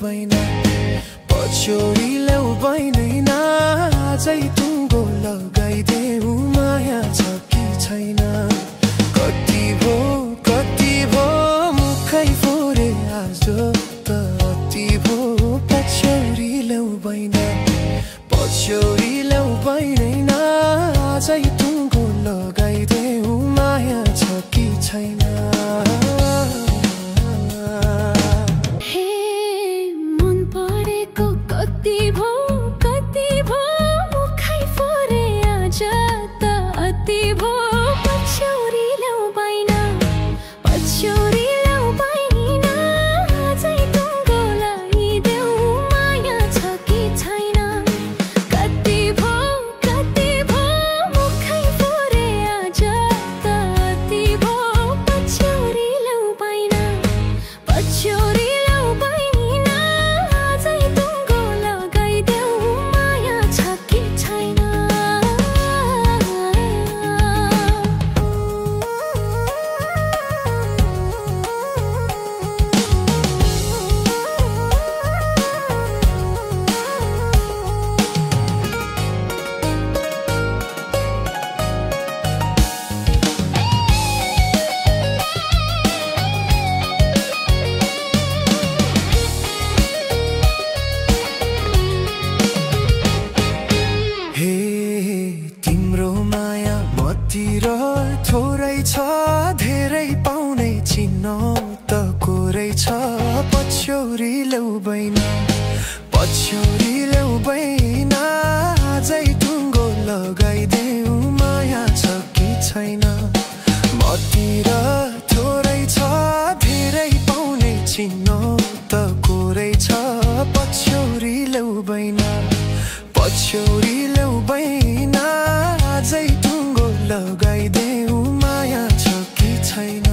बैना पछ्यौरी ल्याउ बैदैन आजै टुङ्गो लगाइदेऊ माया छ कि छैन कति भो मुखै फोरे आज त अति भो पछ्यौरी ल्याउ बैना पछ्यौरी ल्याउ बैदैन आजै टुङ्गो लगाइदेऊ माया छ कि छैन थोरै छ धेरै पाउने चिन्नो त कोरै छ पछ्यौरी ल्याउ बैना पछ्यौरी ल्याउ बैना आजै टुङ्गो लगाइदेऊ माया छ कि छैन मतिर थोरै छ धेरै पाउने चिन्नो त कोरै छ पछ्यौरी ल्याउ बैना पछ्यौरी ल्याउ बैना आजै टुङ्गो लगाइदेऊ माया छ कि छैन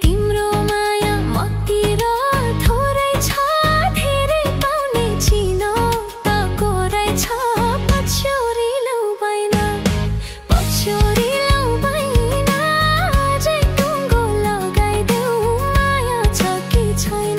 तिम्रो माया मतिर थोरै छ धेरै पाउने चिनो त कोरै छ पछ्यौरी ल्याउ बैना पछ्यौरी ल्याउ बैना आजै टुङ्गो लगाइदेऊ माया छ कि छैन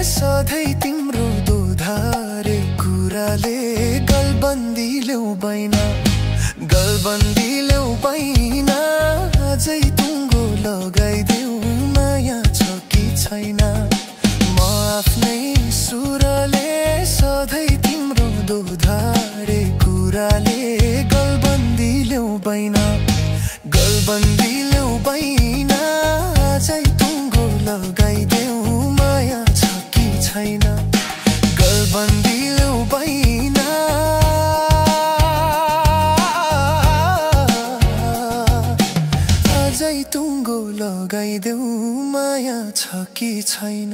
सधैँ तिम्रो दोधारे कुराले गलबन्दी ल्याउ बैना गलबन्दी ल्याउ बैना अझै टुङ्गो लगाइदेऊ माया छ कि छैन म आफ्नै सुरले सधैँ तिम्रो दोधारे कुराले गलबन्दी ल्याउ बैना गलबन्दी ल्याउ बैना अझै टुङ्गो लगाइदेऊ माया छ कि छैन गलबन्दी ल्याउ बैना अझै टुङ्गो लगाइदेऊ माया छ कि छैन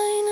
छैन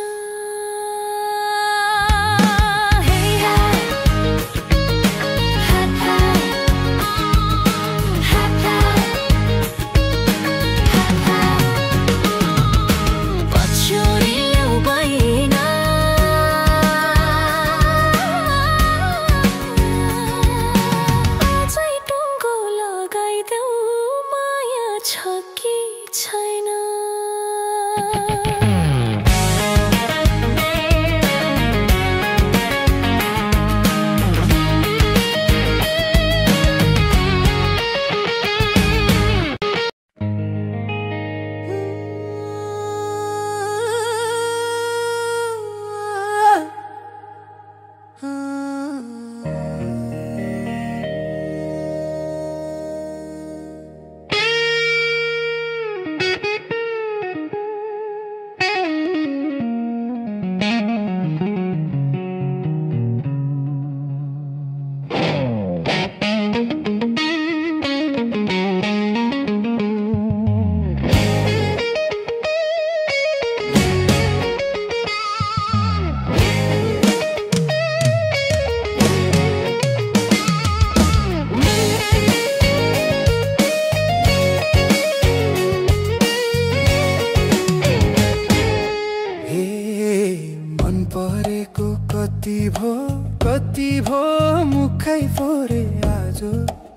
कति भो मुखै फोरे आज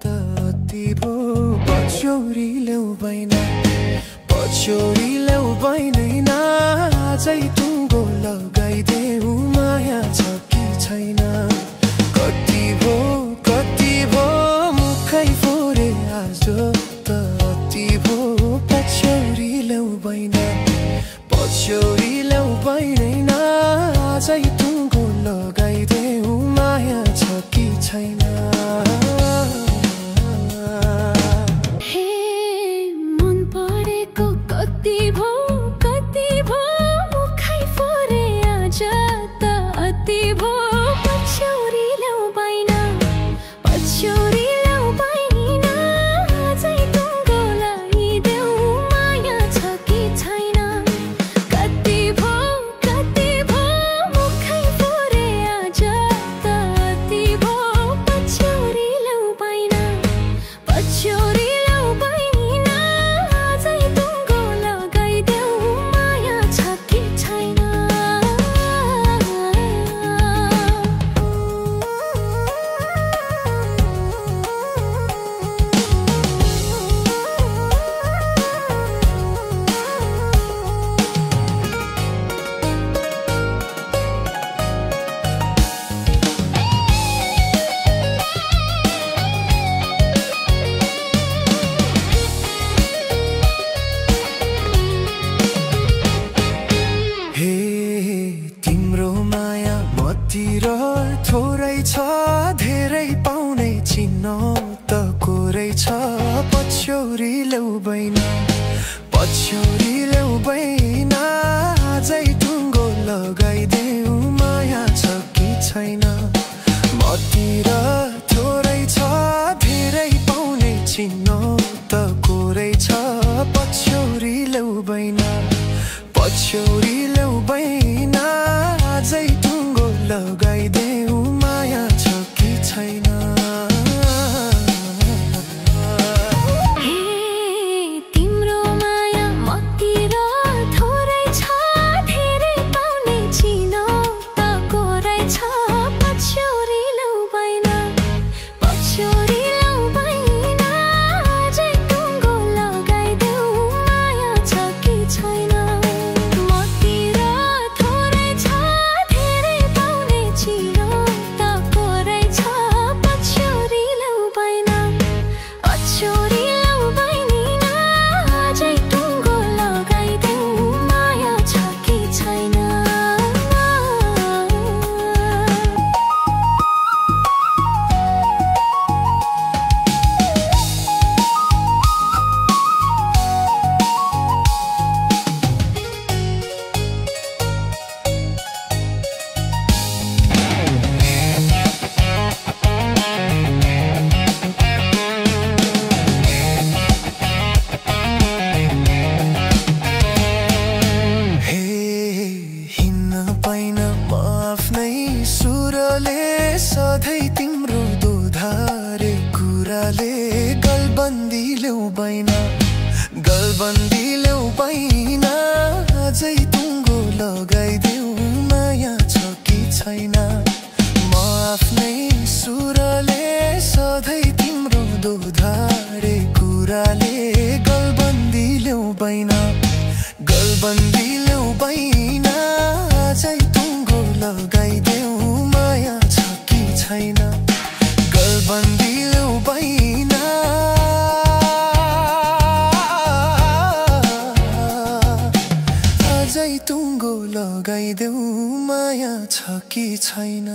त अति भो पछ्यौरी ल्याउ बैन आजै टुङ्गो लगाइदेऊ माया छ कि छैन कति भो मुखै फोरे आज त अति भो पछ्यौरी ल्याउ बैन आजै टुङ्गो लगाइदेऊ माया छ कि छैन थोरै छ धेरै पाउने चिन्ह त कोरै छ पछ्यौरी ल्याउ बैन आजै टुङ्गो लगाइदेऊ माया छ कि छैन मतिर थोरै छ धेरै पाउने चिन्ह त कोरै छ पछ्यौरी ल्याउ बैन आजै टुङ्गो लगाइदेऊ माया छ कि छैन तिम्रो माया मतिर सुरले सधैँ तिम्रो दोधारे कुराले गलबन्दी ल्याउ बैना गलबन्दी ल्याउ बैना अझै टुङ्गो लगाइदेऊ माया छ कि छैन म आफ्नै सुरले सधैँ तिम्रो दोधारे कुराले गलबन्दी ल्याउ बैना गलबन्दी ल्याउ बैना अझै टुङ्गो लगाइदेऊ माया छ कि छैन गलबन्दी ल्याउ बैना अझै टुङ्गो लगाइदेऊ माया छ कि छैन।